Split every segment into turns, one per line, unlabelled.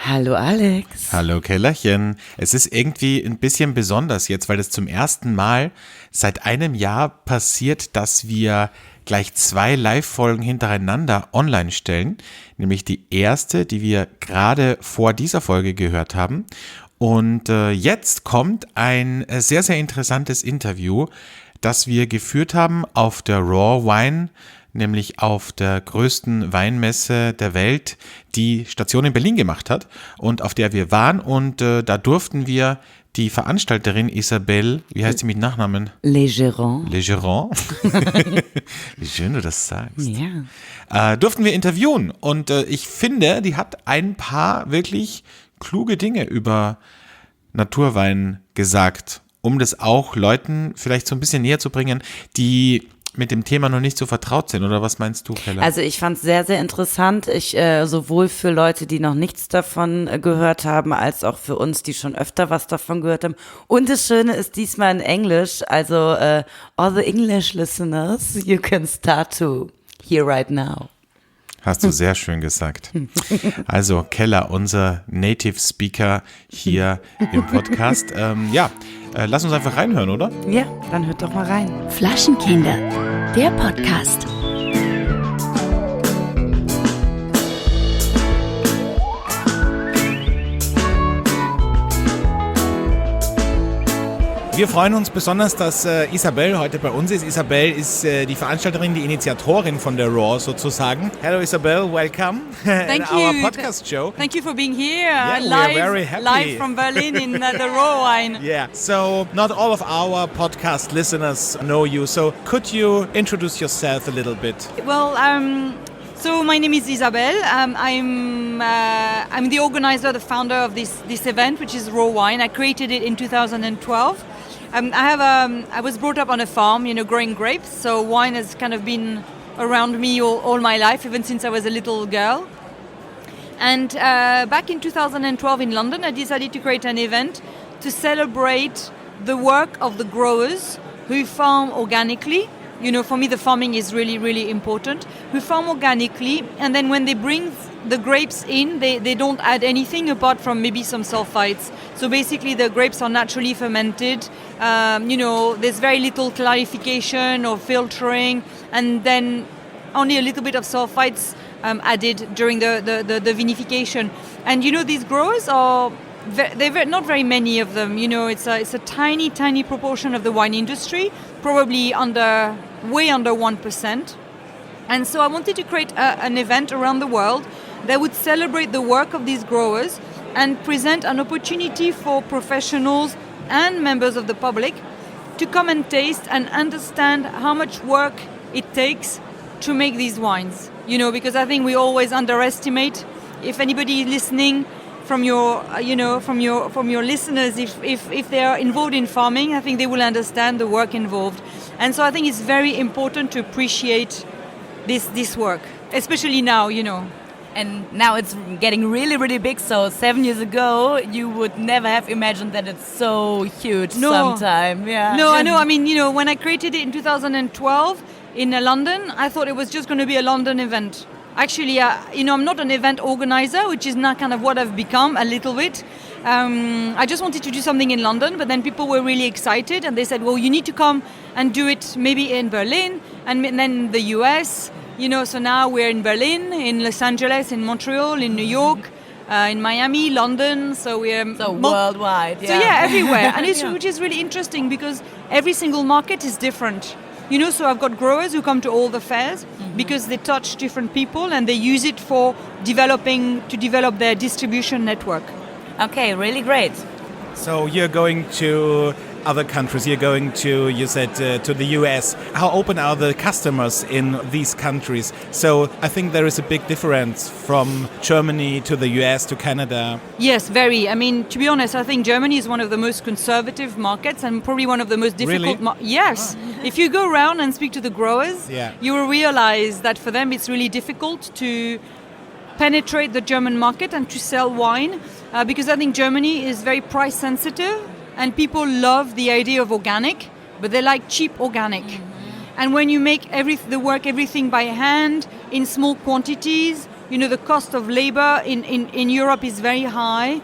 Hallo Alex.
Hallo Kellerchen. Es ist irgendwie ein bisschen besonders jetzt, weil es zum ersten Mal seit einem Jahr passiert, dass wir gleich 2 Live-Folgen hintereinander online stellen. Nämlich die erste, die wir gerade vor dieser Folge gehört haben. Und jetzt kommt ein sehr, sehr interessantes Interview, das wir geführt haben auf der Raw Wine, nämlich auf der größten Weinmesse der Welt, die Station in Berlin gemacht hat und auf der wir waren. Und da durften wir die Veranstalterin Isabelle, wie heißt sie mit Nachnamen?
Legeron.
Legeron. Wie schön du das sagst.
Ja.
Durften wir interviewen. Und ich finde, die hat ein paar wirklich kluge Dinge über Naturwein gesagt, um das auch Leuten vielleicht so ein bisschen näher zu bringen, die mit dem Thema noch nicht so vertraut sind, oder was meinst du, Keller?
Also ich fand es sehr, sehr interessant, sowohl für Leute, die noch nichts davon gehört haben, als auch für uns, die schon öfter was davon gehört haben. Und das Schöne ist diesmal in Englisch, also all the English listeners, you can start to hear right now.
Hast du sehr schön gesagt. Also Keller, unser Native Speaker hier im Podcast. Lass uns einfach reinhören, oder?
Ja, dann hört doch mal rein.
Flaschenkinder, der Podcast.
Wir freuen uns besonders, dass Isabelle heute bei uns ist. Isabelle ist die Veranstalterin, die Initiatorin von der RAW sozusagen. Hello Isabelle, welcome
Thank
in our
you.
podcast show.
Thank you for being here,
Yeah, we are very happy.
live from Berlin in the Raw Wine.
Yeah, so not all of our podcast listeners know you, so could you introduce yourself a little bit?
Well, so my name is Isabelle. I'm the organizer, the founder of this event, which is Raw Wine. I created it in 2012. I was brought up on a farm, growing grapes. So wine has kind of been around me all my life, even since I was a little girl. And back in 2012 in London, I decided to create an event to celebrate the work of the growers who farm organically. For me, the farming is really, really important. Who farm organically, and then when they bring the grapes in, they don't add anything apart from maybe some sulfites. So basically, the grapes are naturally fermented. There's very little clarification or filtering, and then only a little bit of sulfites added during the vinification. And these growers are they're not very many of them. It's a tiny, tiny proportion of the wine industry, probably way under 1%. And so I wanted to create an event around the world that would celebrate the work of these growers and present an opportunity for professionals and members of the public to come and taste and understand how much work it takes to make these wines. Because I think we always underestimate. If anybody listening from your listeners, if they are involved in farming, I think they will understand the work involved. And so I think it's very important to appreciate this work, especially now,
And now it's getting really, really big. So 7 years ago, you would never have imagined that it's so huge sometime. Yeah.
No, I know. I mean, when I created it in 2012 in London, I thought it was just going to be a London event. Actually, I'm not an event organizer, which is not kind of what I've become a little bit. I just wanted to do something in London, but then people were really excited and they said, well, you need to come and do it maybe in Berlin and then the US. So now we're in Berlin, in Los Angeles, in Montreal, in New York, in Miami, London. So we're
worldwide. Yeah.
So yeah, everywhere. And which is really interesting because every single market is different. So I've got growers who come to all the fairs because they touch different people and they use it to develop their distribution network.
Okay, really great.
So you're going to other countries, you're going to, you said, to the US. How open are the customers in these countries? So I think there is a big difference from Germany to the US to Canada.
Yes, very. I mean, to be honest, I think Germany is one of the most conservative markets and probably one of the most difficult.
Really?
Yes. Oh. If you go around and speak to the growers, you will realize that for them it's really difficult to penetrate the German market and to sell wine because I think Germany is very price sensitive. And people love the idea of organic, but they like cheap organic. Mm-hmm. And when you make everything by hand in small quantities the cost of labor in Europe is very high.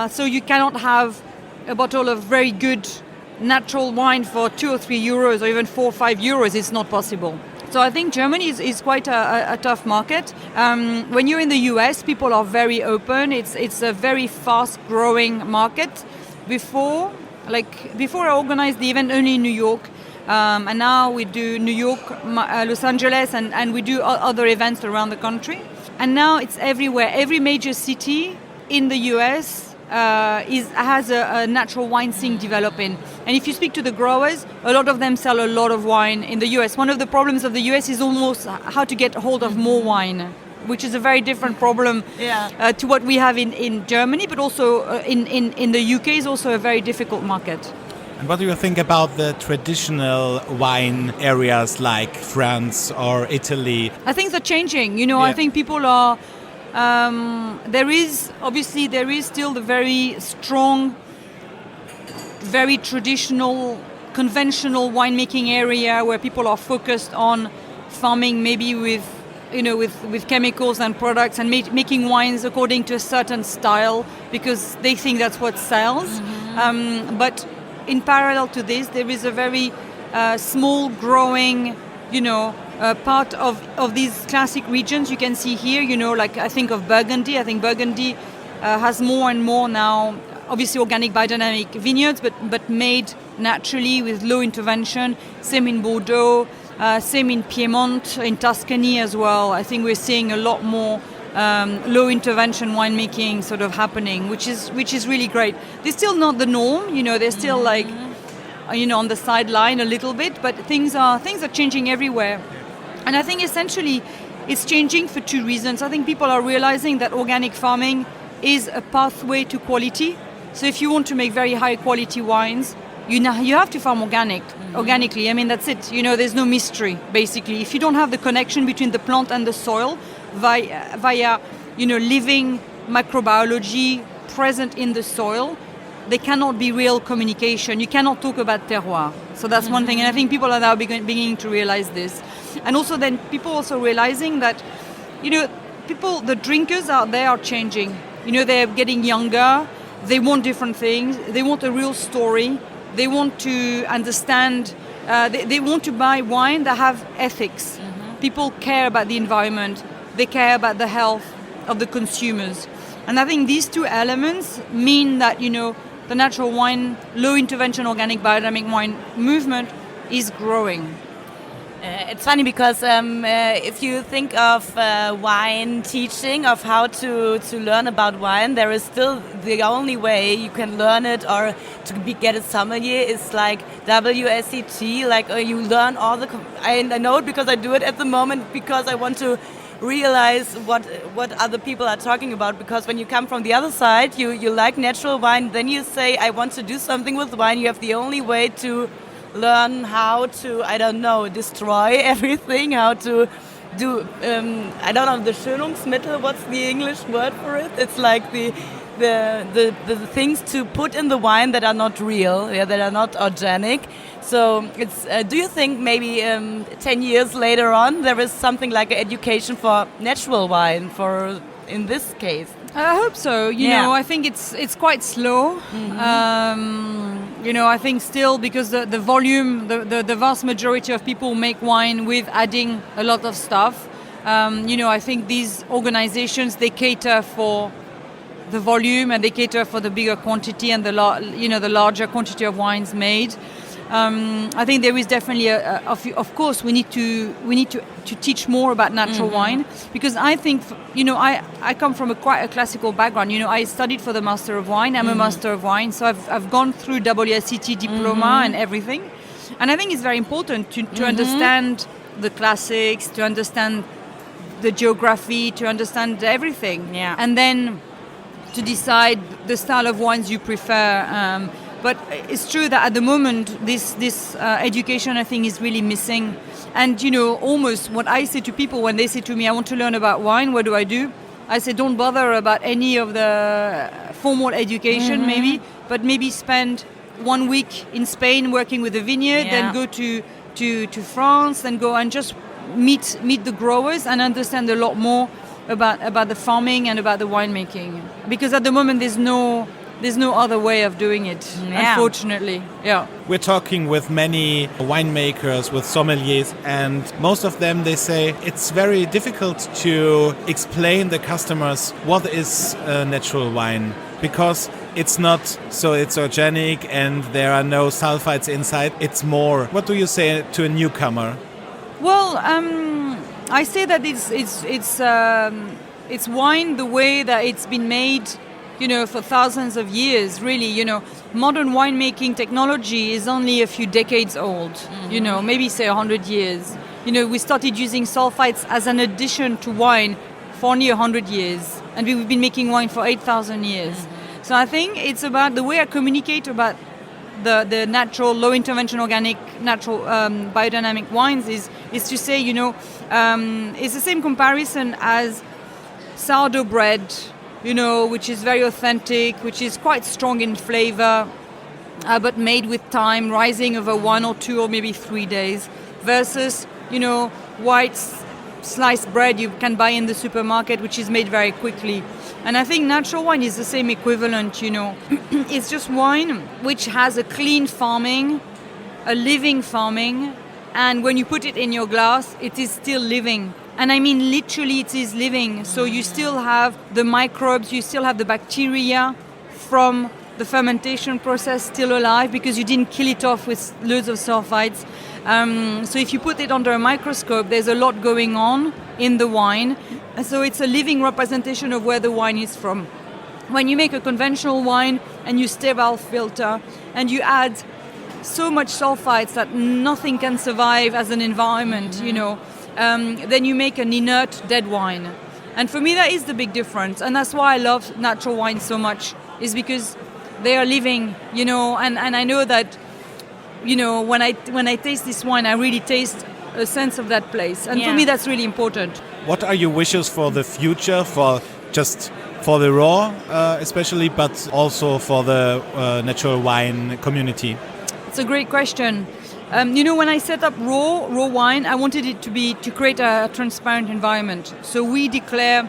So you cannot have a bottle of very good natural wine for 2 or 3 euros or even 4 or 5 euros. It's not possible. So I think Germany is quite a tough market. When you're in the US, people are very open. It's a very fast-growing market. Before I organized the event only in New York, and now we do New York, Los Angeles, and we do other events around the country. And now it's everywhere. Every major city in the US has a natural wine scene developing. And if you speak to the growers, a lot of them sell a lot of wine in the US. One of the problems of the US is almost how to get hold of more wine, which is a very different problem to what we have in Germany, but also in the UK is also a very difficult market.
And what do you think about the traditional wine areas like France or Italy?
I think they're changing. I think people are... there is still the very strong, very traditional, conventional winemaking area where people are focused on farming, maybe with chemicals and products, and making wines according to a certain style because they think that's what sells. Mm-hmm. But in parallel to this, there is a very small, growing, part of these classic regions you can see here, like I think of Burgundy. I think Burgundy has more and more now, obviously organic biodynamic vineyards, but made naturally with low intervention. Same in Bordeaux, same in Piedmont, in Tuscany as well. I think we're seeing a lot more low intervention winemaking sort of happening, which is really great. They're still not the norm, they're still like, on the sideline a little bit, but things are changing everywhere. And I think essentially it's changing for two reasons. I think people are realizing that organic farming is a pathway to quality. So if you want to make very high quality wines, you have to farm organically. I mean, that's it. There's no mystery, basically. If you don't have the connection between the plant and the soil via living microbiology present in the soil, there cannot be real communication. You cannot talk about terroir. So that's one thing. And I think people are now beginning to realize this. And also then people also realizing that, the drinkers out there are changing. They're getting younger. They want different things. They want a real story. They want to understand. They want to buy wine that have ethics. Mm-hmm. People care about the environment. They care about the health of the consumers. And I think these two elements mean that, the natural wine, low intervention organic biodynamic wine movement is growing.
It's funny because if you think of wine teaching, of how to learn about wine, there is still the only way you can learn it or to get a sommelier is like WSET, like you learn all the... I know it because I do it at the moment because I want to realize what other people are talking about, because when you come from the other side, you like natural wine, then you say, I want to do something with wine. You have the only way to learn how to, destroy everything, how to do, the Schönungsmittel, what's the English word for it? It's like the things to put in the wine that are not real, that are not organic. So it's. Do you think maybe 10 years later on there is something like an education for natural wine in this case?
I hope so. I think it's quite slow. Mm-hmm. I think still because the volume, the vast majority of people make wine with adding a lot of stuff. I think these organizations, they cater for the volume and they cater for the bigger quantity and the larger quantity of wines made. I think there is definitely of course we need to teach more about natural wine, because I think I come from quite a classical background. I studied for the Master of Wine. I'm a Master of Wine, so I've gone through WSET diploma and everything, and I think it's very important to understand the classics, to understand the geography, to understand everything, and then to decide the style of wines you prefer. But it's true that at the moment, this education, I think, is really missing. And, almost what I say to people when they say to me, I want to learn about wine, what do? I say, don't bother about any of the formal education, maybe, but maybe spend 1 week in Spain working with a vineyard, then go to France, then go and just meet the growers and understand a lot more about the farming and about the winemaking, because at the moment there's no other way of doing it, unfortunately. Yeah.
We're talking with many winemakers, with sommeliers, and most of them, they say it's very difficult to explain the customers what is natural wine, because it's not so it's organic and there are no sulfites inside. It's more. What do you say to a newcomer?
Well, I say that it's wine the way that it's been made, for thousands of years, really. Modern winemaking technology is only a few decades old, maybe say 100 years. We started using sulfites as an addition to wine for only 100 years, and we've been making wine for 8,000 years. So I think it's about the way I communicate about the natural, low-intervention, organic, natural biodynamic wines is to say, it's the same comparison as sourdough bread, which is very authentic, which is quite strong in flavor, but made with time, rising over 1 or 2 or maybe 3 days, versus, white sliced bread you can buy in the supermarket, which is made very quickly. And I think natural wine is the same equivalent, It's just wine which has a clean farming, a living farming, and when you put it in your glass, it is still living. And I mean literally it is living. So you still have the microbes, you still have the bacteria from the fermentation process still alive, because you didn't kill it off with loads of sulfites. So if you put it under a microscope, there's a lot going on in the wine. And so it's a living representation of where the wine is from. When you make a conventional wine and you sterile filter and you add so much sulfites that nothing can survive as an environment, then you make an inert dead wine. And for me, that is the big difference. And that's why I love natural wine so much, is because they are living, and I know that, when I taste this wine, I really taste a sense of that place. And for me, that's really important.
What are your wishes for the future, for the raw especially, but also for the natural wine community?
It's a great question. When I set up raw wine, I wanted it to create a transparent environment. So we declare,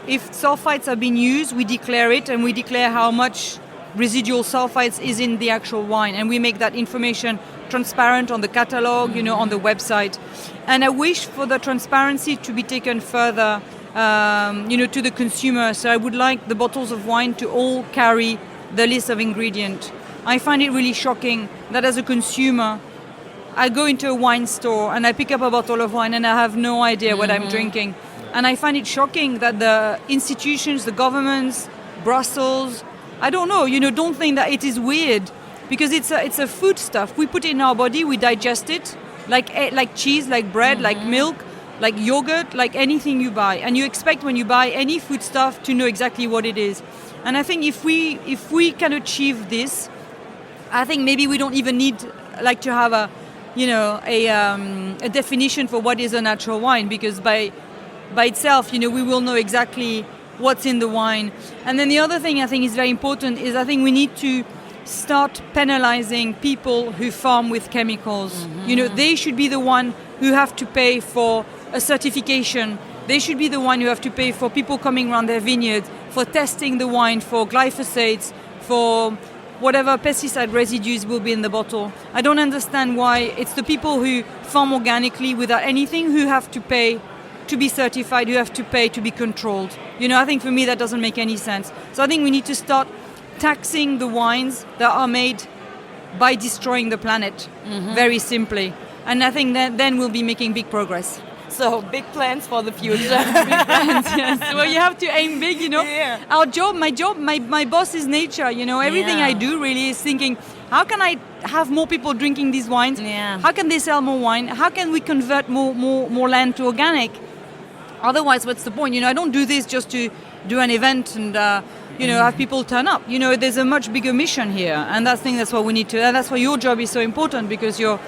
if sulfites are being used, we declare it, and we declare how much residual sulfites is in the actual wine, and we make that information transparent on the catalog, on the website. And I wish for the transparency to be taken further, to the consumer. So I would like the bottles of wine to all carry the list of ingredients. I find it really shocking that as a consumer, I go into a wine store and I pick up a bottle of wine and I have no idea what I'm drinking. And I find it shocking that the institutions, the governments, Brussels, I don't know, don't think that it is weird, because it's a food stuff. We put it in our body, we digest it, like cheese, like bread, like milk, like yogurt, like anything you buy. And you expect when you buy any food stuff to know exactly what it is. And I think if we can achieve this, I think maybe we don't even need to have a definition for what is a natural wine, because by itself, we will know exactly what's in the wine. And then the other thing I think is very important is I think we need to start penalizing people who farm with chemicals. They should be the one who have to pay for a certification. They should be the one who have to pay for people coming around their vineyards, for testing the wine, for glyphosates, for whatever pesticide residues will be in the bottle. I don't understand why it's the people who farm organically without anything who have to pay to be certified, who have to pay to be controlled. I think for me that doesn't make any sense. So I think we need to start taxing the wines that are made by destroying the planet, very simply. And I think that then we'll be making big progress.
So big plans for the future.
Big plans, yes. Well, you have to aim big,
Yeah.
My boss is nature, Everything I do really is thinking, how can I have more people drinking these wines?
Yeah.
How can they sell more wine? How can we convert more land to organic? Otherwise, what's the point? I don't do this just to do an event and have people turn up. There's a much bigger mission here, and that's what we need to. And that's why your job is so important, because you're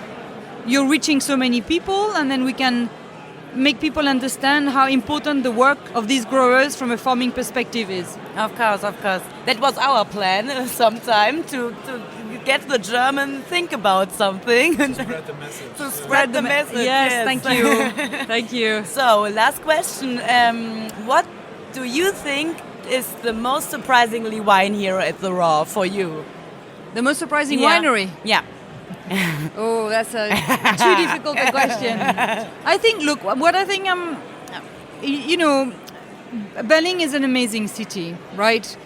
reaching so many people, and then we can make people understand how important the work of these growers from a farming perspective is.
Of course. That was our plan sometime to get the German think about something.
Spread the message.
To spread the message.
Yes, thank you. Thank you.
So, last question. What do you think is the most surprisingly wine here at the Raw for you?
The most surprising winery?
Yeah.
Oh, that's a too difficult a question. I think, look, what I think you know, Berlin is an amazing city, right?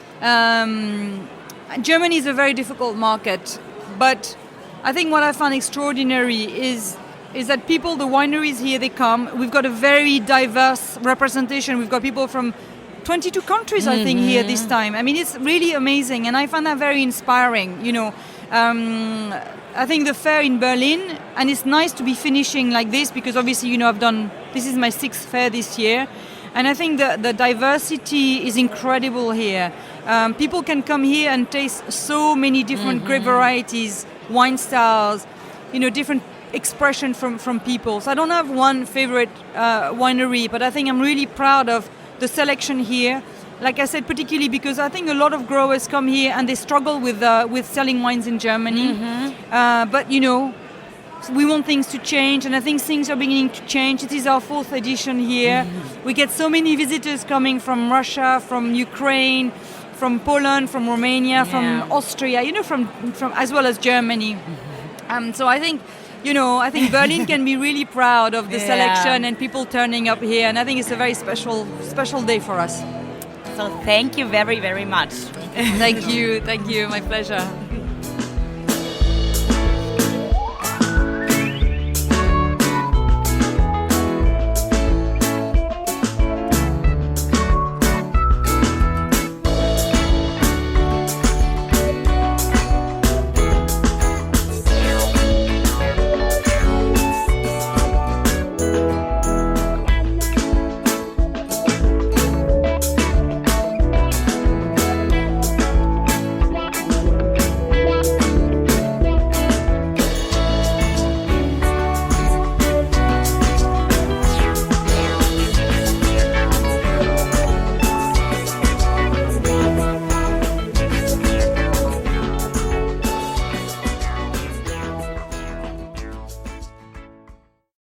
Germany is a very difficult market, but I think what I found extraordinary is that people, the wineries here, they come. We've got a very diverse representation. We've got people from 22 countries, I think, here this time. I mean, it's really amazing, and I find that very inspiring, you know. I think the fair in Berlin, and it's nice to be finishing like this because obviously, you know, this is my 6th fair this year, and I think the diversity is incredible here. People can come here and taste so many different grape varieties, wine styles, you know, different expression from people. So I don't have one favorite winery, but I think I'm really proud of the selection here. Like I said, particularly because I think a lot of growers come here and they struggle with selling wines in Germany. But, you know, we want things to change, and I think things are beginning to change. It is our 4th edition here. We get so many visitors coming from Russia, from Ukraine, from Poland, from Romania, from Austria, you know, from as well as Germany. So I think, you know, I think Berlin can be really proud of the selection and people turning up here, and I think it's a very special day for us.
So thank you very, very much.
Thank you, my pleasure.